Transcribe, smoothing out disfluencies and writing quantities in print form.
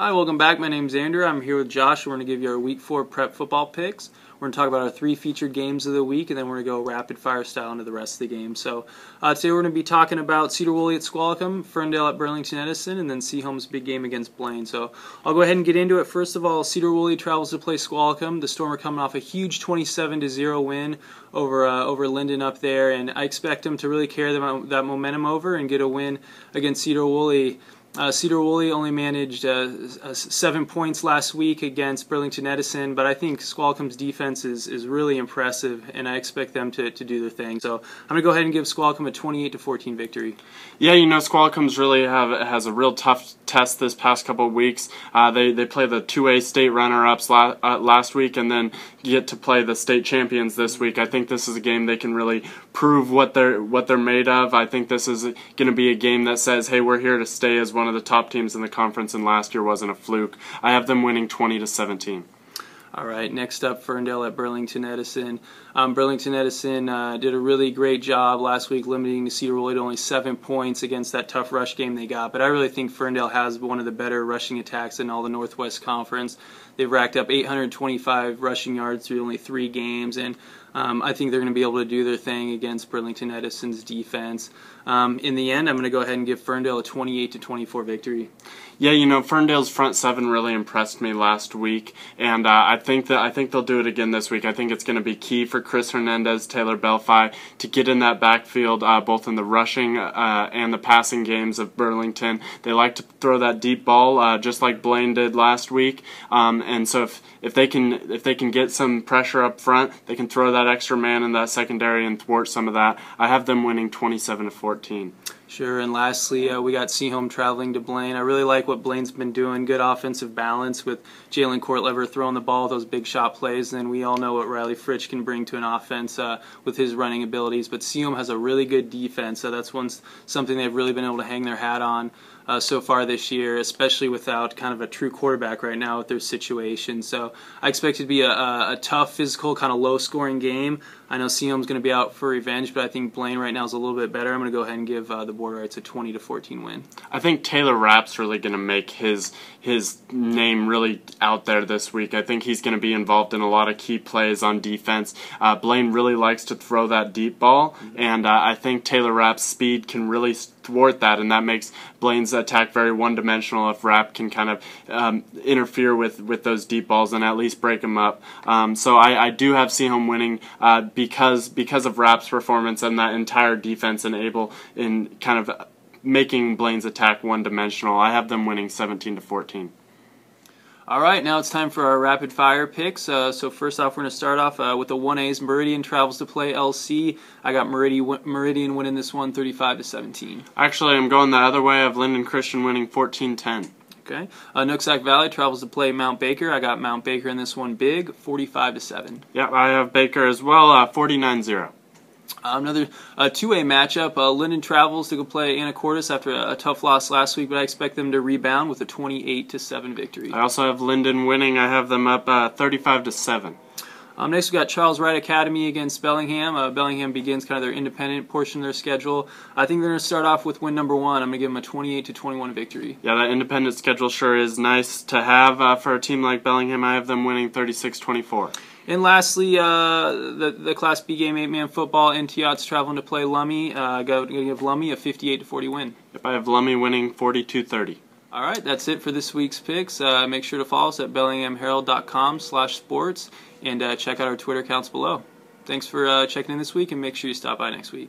Hi, welcome back. My name's Andrew. I'm here with Josh. We're going to give you our Week 4 prep football picks. We're going to talk about our 3 featured games of the week, and then we're going to go rapid fire style into the rest of the game. So today we're going to be talking about Sedro-Woolley at Squalicum, Ferndale at Burlington-Edison, and then Seahome's big game against Blaine. So I'll go ahead and get into it. First of all, Sedro-Woolley travels to play Squalicum. The Storm are coming off a huge 27-0 win over Linden up there, and I expect them to really carry that momentum over and get a win against Sedro-Woolley. Sedro-Woolley only managed 7 points last week against Burlington-Edison, but I think Squalicum's defense is really impressive, and I expect them to do their thing. So I'm going to go ahead and give Squalicum a 28-14 victory. Yeah, you know, Squalicum's really has a real tough test this past couple of weeks. They play the 2A state runner-ups last week and then get to play the state champions this week. I think this is a game they can really prove what they're made of. I think this is going to be a game that says, hey, we're here to stay as one of the top teams in the conference, and last year wasn't a fluke. I have them winning 20-17. All right, next up, Ferndale at Burlington-Edison. Burlington-Edison did a really great job last week limiting Sedro-Woolley to only 7 points against that tough rush game they got. But I really think Ferndale has one of the better rushing attacks in all the Northwest Conference. They've racked up 825 rushing yards through only 3 games, and I think they're going to be able to do their thing against Burlington-Edison's defense. In the end, I'm going to go ahead and give Ferndale a 28-24 victory. Yeah, you know, Ferndale's front seven really impressed me last week, and I think they'll do it again this week. I think it's going to be key for Chris Hernandez, Taylor Belfi to get in that backfield, both in the rushing and the passing games of Burlington. They like to throw that deep ball, just like Blaine did last week. And so if they can get some pressure up front, they can throw that extra man in that secondary and thwart some of that. I have them winning 27-14. Sure, and lastly, we got Sehome traveling to Blaine. I really like what Blaine's been doing. Good offensive balance with Jalen Courtlever throwing the ball, those big shot plays, and we all know what Riley Fritch can bring to an offense with his running abilities. But Sehome has a really good defense, so that's something they've really been able to hang their hat on so far this year, especially without kind of a true quarterback right now with their situation. So I expect it to be a tough, physical, kind of low-scoring game. I know Seahome's going to be out for revenge, but I think Blaine right now is a little bit better. I'm going to go ahead and give the board rights a 20-14 win. I think Taylor Rapp's really going to make his name really out there this week. I think he's going to be involved in a lot of key plays on defense. Blaine really likes to throw that deep ball, and I think Taylor Rapp's speed can really thwart that, and that makes Blaine's attack very one-dimensional if Rapp can kind of interfere with those deep balls and at least break them up. So I do have Sehome winning because of Rapp's performance and that entire defense and able in kind of making Blaine's attack one-dimensional. I have them winning 17-14. All right, now it's time for our rapid fire picks. So first off, we're going to start off with the 1A's. Meridian travels to play LC. I got Meridian winning this one 35-17. Actually, I'm going the other way. I have Linden Christian winning 14-10. Okay. Nooksack Valley travels to play Mount Baker. I got Mount Baker in this one big, 45-7. Yeah, I have Baker as well, 49-0. Another 2A matchup. Linden travels to go play Anacortes after a tough loss last week, but I expect them to rebound with a 28-7 victory. I also have Linden winning. I have them up 35-7. Next, we got Charles Wright Academy against Bellingham. Bellingham begins kind of their independent portion of their schedule. I think they're going to start off with win number 1. I'm going to give them a 28-21 victory. Yeah, that independent schedule sure is nice to have for a team like Bellingham. I have them winning 36-24. And lastly, the Class B game, 8-man football. Antioch's traveling to play Lummi. I'm going to give Lummi a 58-40 win. Yep, I have Lummi winning 42-30. All right, that's it for this week's picks. Make sure to follow us at BellinghamHerald.com/sports and check out our Twitter accounts below. Thanks for checking in this week, and make sure you stop by next week.